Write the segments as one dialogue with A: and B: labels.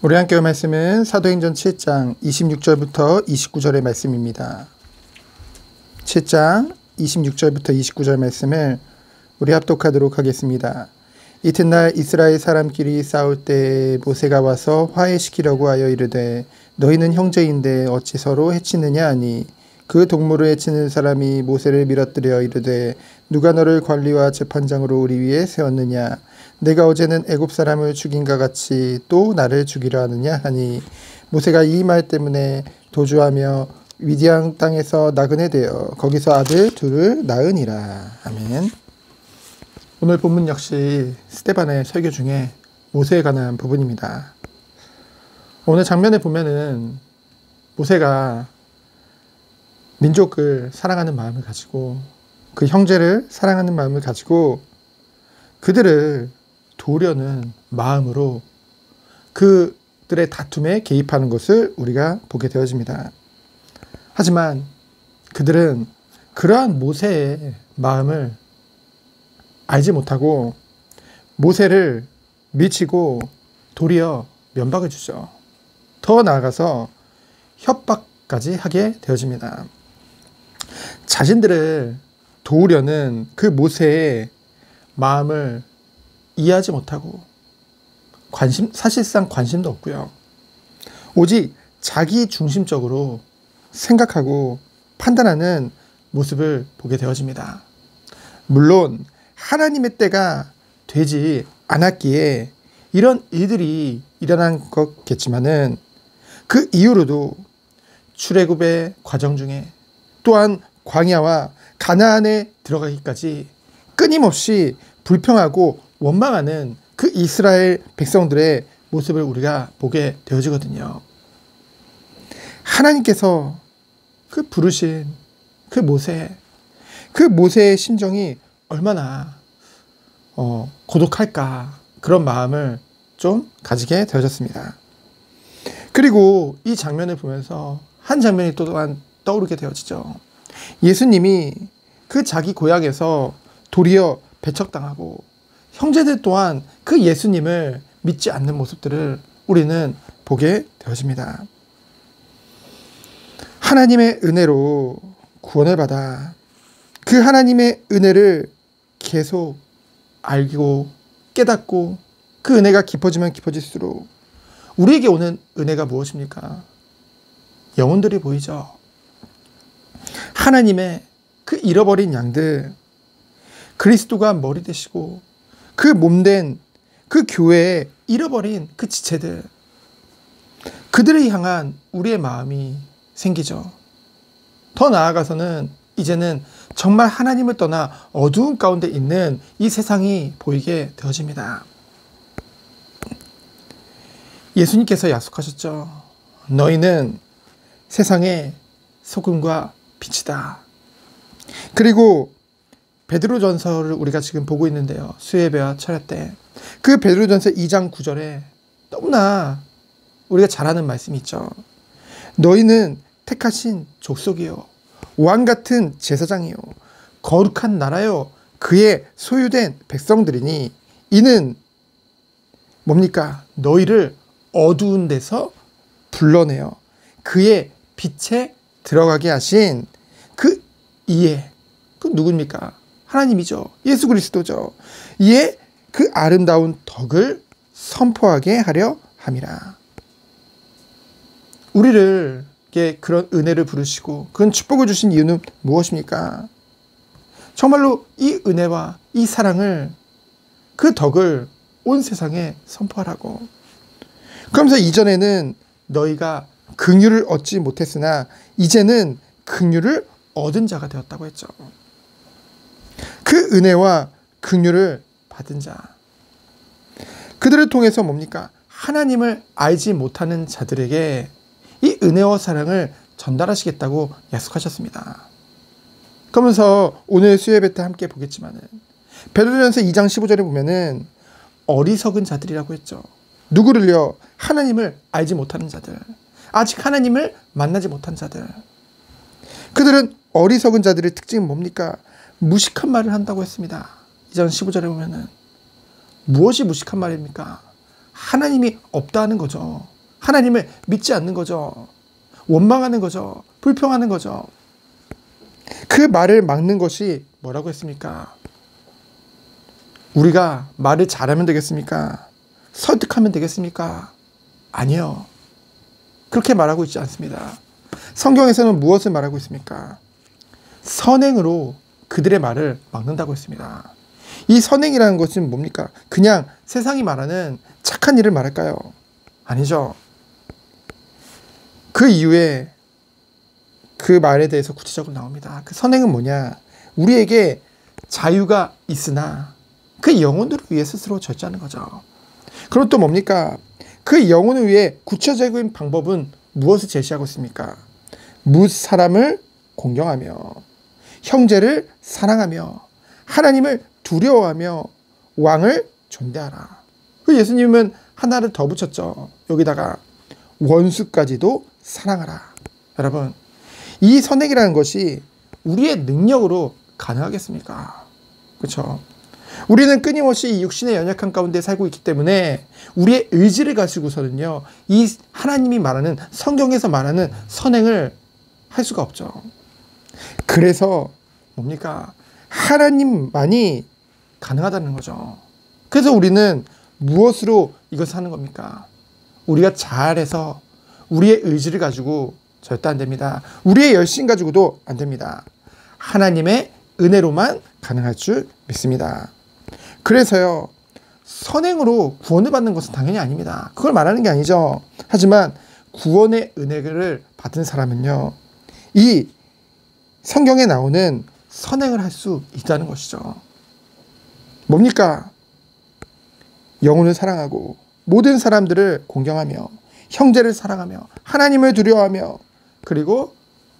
A: 우리 함께 말씀은 사도행전 7장 26절부터 29절의 말씀입니다. 7장 26절부터 29절 말씀을 우리 합독하도록 하겠습니다. 이튿날 이스라엘 사람끼리 싸울 때 모세가 와서 화해시키려고 하여 이르되 너희는 형제인데 어찌 서로 해치느냐 하니 그 동무를 해치는 사람이 모세를 밀어뜨려 이르되 누가 너를 관리와 재판장으로 우리 위에 세웠느냐 내가 어제는 애굽 사람을 죽인과 같이 또 나를 죽이려 하느냐 하니 모세가 이 말 때문에 도주하며 미디안 땅에서 나그네 되어 거기서 아들 둘을 낳으니라. 아멘. 오늘 본문 역시 스데반의 설교 중에 모세에 관한 부분입니다. 오늘 장면에 보면은 모세가 민족을 사랑하는 마음을 가지고 그 형제를 사랑하는 마음을 가지고 그들을 도우려는 마음으로 그들의 다툼에 개입하는 것을 우리가 보게 되어집니다. 하지만 그들은 그러한 모세의 마음을 알지 못하고 모세를 미치고 도리어 면박을 주죠. 더 나아가서 협박까지 하게 되어집니다. 자신들을 도우려는 그 모세의 마음을 이해하지 못하고 사실상 관심도 없고요. 오직 자기 중심적으로 생각하고 판단하는 모습을 보게 되어집니다. 물론 하나님의 때가 되지 않았기에 이런 일들이 일어난 것겠지만은 그 이후로도 출애굽의 과정 중에 또한 광야와 가나안에 들어가기까지 끊임없이 불평하고 원망하는 그 이스라엘 백성들의 모습을 우리가 보게 되어지거든요. 하나님께서 그 부르신 그 모세의 심정이 얼마나 고독할까 그런 마음을 좀 가지게 되어졌습니다. 그리고 이 장면을 보면서 한 장면이 또한 떠오르게 되어지죠. 예수님이 그 자기 고향에서 도리어 배척당하고 형제들 또한 그 예수님을 믿지 않는 모습들을 우리는 보게 되어집니다. 하나님의 은혜로 구원을 받아 그 하나님의 은혜를 계속 알고 깨닫고 그 은혜가 깊어지면 깊어질수록 우리에게 오는 은혜가 무엇입니까? 영혼들이 보이죠. 하나님의 그 잃어버린 양들, 그리스도가 머리 되시고 그 몸된 그 교회에 잃어버린 그 지체들, 그들을 향한 우리의 마음이 생기죠. 더 나아가서는 이제는 정말 하나님을 떠나 어두운 가운데 있는 이 세상이 보이게 되어집니다. 예수님께서 약속하셨죠. 너희는 세상의 소금과 빛이다. 그리고 베드로전서를 우리가 지금 보고 있는데요. 수예배와 철야 때 그 베드로전서 2장 9절에 너무나 우리가 잘 아는 말씀이 있죠. 너희는 택하신 족속이요 왕 같은 제사장이요 거룩한 나라요 그의 소유된 백성들이니 이는 뭡니까? 너희를 어두운 데서 불러내어 그의 빛에 들어가게 하신 그 이에 그 누굽니까? 하나님이죠. 예수 그리스도죠. 이에 그 아름다운 덕을 선포하게 하려 함이라. 우리를 그런 은혜를 부르시고 그런 축복을 주신 이유는 무엇입니까? 정말로 이 은혜와 이 사랑을 그 덕을 온 세상에 선포하라고. 그러면서 이전에는 너희가 긍휼을 얻지 못했으나 이제는 긍휼을 얻은 자가 되었다고 했죠. 그 은혜와 긍휼을 받은 자, 그들을 통해서 뭡니까? 하나님을 알지 못하는 자들에게 이 은혜와 사랑을 전달하시겠다고 약속하셨습니다. 그러면서 오늘 수요예배 때 함께 보겠지만은 베드로전서 2장 15절에 보면은 어리석은 자들이라고 했죠. 누구를요? 하나님을 알지 못하는 자들, 아직 하나님을 만나지 못한 자들. 그들은 어리석은 자들의 특징은 뭡니까? 무식한 말을 한다고 했습니다. 2장 15절에 보면은 무엇이 무식한 말입니까? 하나님이 없다는 거죠. 하나님을 믿지 않는 거죠. 원망하는 거죠. 불평하는 거죠. 그 말을 막는 것이 뭐라고 했습니까? 우리가 말을 잘하면 되겠습니까? 설득하면 되겠습니까? 아니요. 그렇게 말하고 있지 않습니다. 성경에서는 무엇을 말하고 있습니까? 선행으로 그들의 말을 막는다고 했습니다. 이 선행이라는 것은 뭡니까? 그냥 세상이 말하는 착한 일을 말할까요? 아니죠. 그 이후에 그 말에 대해서 구체적으로 나옵니다. 그 선행은 뭐냐? 우리에게 자유가 있으나 그 영혼들을 위해 스스로 절제하는 거죠. 그럼 또 뭡니까? 그 영혼을 위해 구체적인 방법은 무엇을 제시하고 있습니까? 뭇 사람을 공경하며 형제를 사랑하며 하나님을 두려워하며 왕을 존대하라. 그 예수님은 하나를 더 붙였죠. 여기다가 원수까지도 사랑하라. 여러분, 이 선행이라는 것이 우리의 능력으로 가능하겠습니까? 그렇죠? 우리는 끊임없이 이 육신의 연약한 가운데 살고 있기 때문에 우리의 의지를 가지고서는요, 이 하나님이 말하는, 성경에서 말하는 선행을 할 수가 없죠. 그래서 뭡니까? 하나님만이 가능하다는 거죠. 그래서 우리는 무엇으로 이것을 하는 겁니까? 우리가 잘해서 우리의 의지를 가지고 절대 안 됩니다. 우리의 열심 가지고도 안 됩니다. 하나님의 은혜로만 가능할 줄 믿습니다. 그래서요, 선행으로 구원을 받는 것은 당연히 아닙니다. 그걸 말하는 게 아니죠. 하지만 구원의 은혜를 받은 사람은요, 이 성경에 나오는 선행을 할 수 있다는 것이죠. 뭡니까? 영혼을 사랑하고 모든 사람들을 공경하며 형제를 사랑하며 하나님을 두려워하며 그리고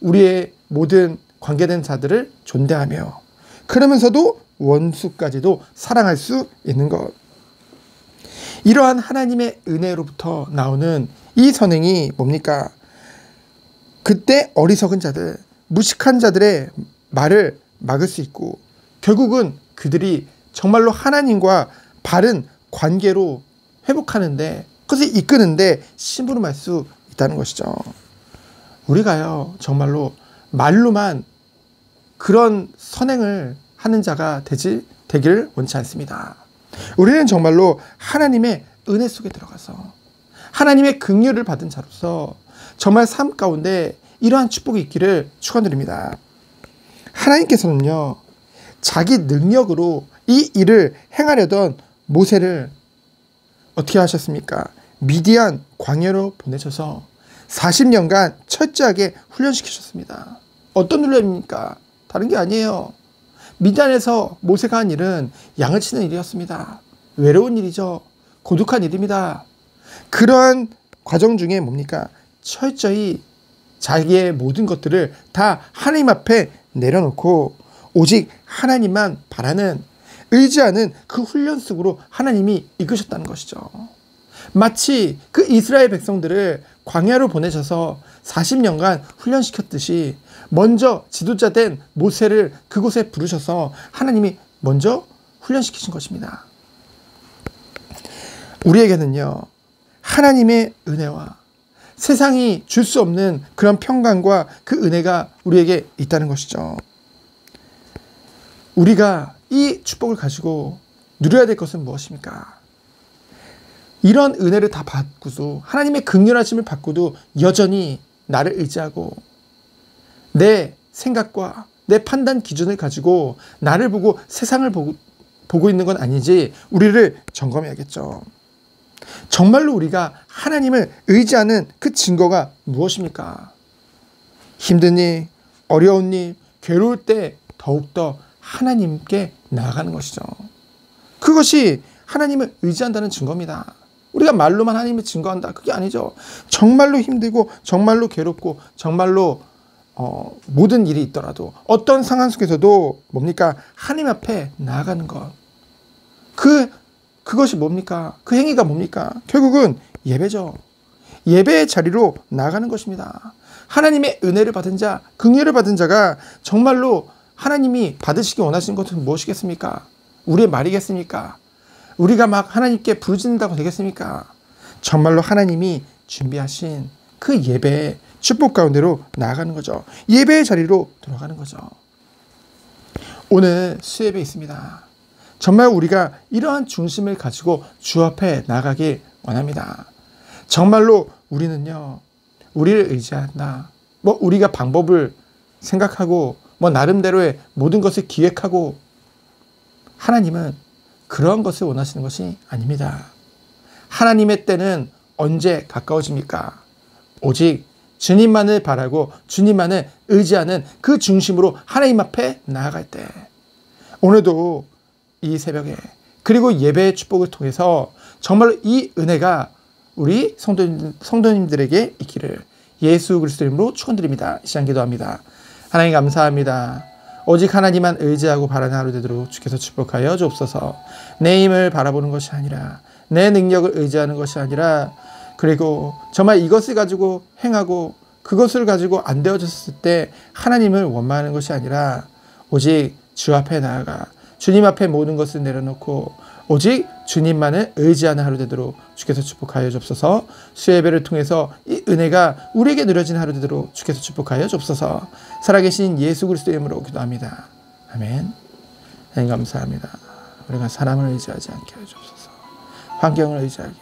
A: 우리의 모든 관계된 자들을 존대하며 그러면서도 원수까지도 사랑할 수 있는 것. 이러한 하나님의 은혜로부터 나오는 이 선행이 뭡니까? 그때 어리석은 자들, 무식한 자들의 말을 막을 수 있고 결국은 그들이 정말로 하나님과 바른 관계로 회복하는데, 그것을 이끄는데 심부름할 수 있다는 것이죠. 우리가요, 정말로 말로만 그런 선행을 하는 자가 되기를 원치 않습니다. 우리는 정말로 하나님의 은혜 속에 들어가서 하나님의 긍휼을 받은 자로서 정말 삶 가운데 이러한 축복이 있기를 축원드립니다. 하나님께서는요, 자기 능력으로 이 일을 행하려던 모세를 어떻게 하셨습니까? 미디안 광야로 보내셔서 40년간 철저하게 훈련시키셨습니다. 어떤 훈련입니까? 다른 게 아니에요. 미디안에서 모세가 한 일은 양을 치는 일이었습니다. 외로운 일이죠. 고독한 일입니다. 그러한 과정 중에 뭡니까? 철저히 자기의 모든 것들을 다 하나님 앞에 내려놓고 오직 하나님만 바라는, 의지하는 그 훈련 속으로 하나님이 이끄셨다는 것이죠. 마치 그 이스라엘 백성들을 광야로 보내셔서 40년간 훈련시켰듯이 먼저 지도자 된 모세를 그곳에 부르셔서 하나님이 먼저 훈련시키신 것입니다. 우리에게는요, 하나님의 은혜와 세상이 줄 수 없는 그런 평강과 그 은혜가 우리에게 있다는 것이죠. 우리가 이 축복을 가지고 누려야 될 것은 무엇입니까? 이런 은혜를 다 받고도, 하나님의 긍휼하심을 받고도 여전히 나를 의지하고 내 생각과 내 판단 기준을 가지고 나를 보고 세상을 보고 있는 건 아닌지 우리를 점검해야겠죠. 정말로 우리가 하나님을 의지하는 그 증거가 무엇입니까? 힘든 일, 어려운 일, 괴로울 때 더욱더 하나님께 나아가는 것이죠. 그것이 하나님을 의지한다는 증거입니다. 우리가 말로만 하나님을 증거한다, 그게 아니죠. 정말로 힘들고 정말로 괴롭고 정말로 모든 일이 있더라도 어떤 상황 속에서도 뭡니까? 하나님 앞에 나아가는 것. 그것이 뭡니까? 그 행위가 뭡니까? 결국은 예배죠. 예배의 자리로 나아가는 것입니다. 하나님의 은혜를 받은 자, 긍휼을 받은 자가 정말로 하나님이 받으시기 원하시는 것은 무엇이겠습니까? 우리의 말이겠습니까? 우리가 막 하나님께 부르짖는다고 되겠습니까? 정말로 하나님이 준비하신 그 예배의 축복 가운데로 나아가는 거죠. 예배의 자리로 돌아가는 거죠. 오늘 수예배 있습니다. 정말 우리가 이러한 중심을 가지고 주 앞에 나가길 원합니다. 정말로 우리는요, 우리를 의지한다. 우리가 방법을 생각하고 나름대로의 모든 것을 기획하고, 하나님은 그런 것을 원하시는 것이 아닙니다. 하나님의 때는 언제 가까워집니까? 오직 주님만을 바라고 주님만을 의지하는 그 중심으로 하나님 앞에 나아갈 때, 오늘도 이 새벽에 그리고 예배의 축복을 통해서 정말로 이 은혜가 우리 성도님들에게 있기를 예수 그리스도 이름으로 축원드립니다. 이 시간 기도합니다. 하나님 감사합니다. 오직 하나님만 의지하고 바라는 하루 되도록 주께서 축복하여 주옵소서. 내 힘을 바라보는 것이 아니라, 내 능력을 의지하는 것이 아니라, 그리고 정말 이것을 가지고 행하고 그것을 가지고 안 되어졌을 때 하나님을 원망하는 것이 아니라, 오직 주 앞에 나아가 주님 앞에 모든 것을 내려놓고 오직 주님만을 의지하는 하루 되도록 주께서 축복하여 주옵소서. 수예배를 통해서 이 은혜가 우리에게 누려진 하루 되도록 주께서 축복하여 주옵소서. 살아계신 예수 그리스도 이름으로 기도합니다. 아멘. 하나님 감사합니다. 우리가 사람을 의지하지 않게 하여 주옵소서. 환경을 의지하게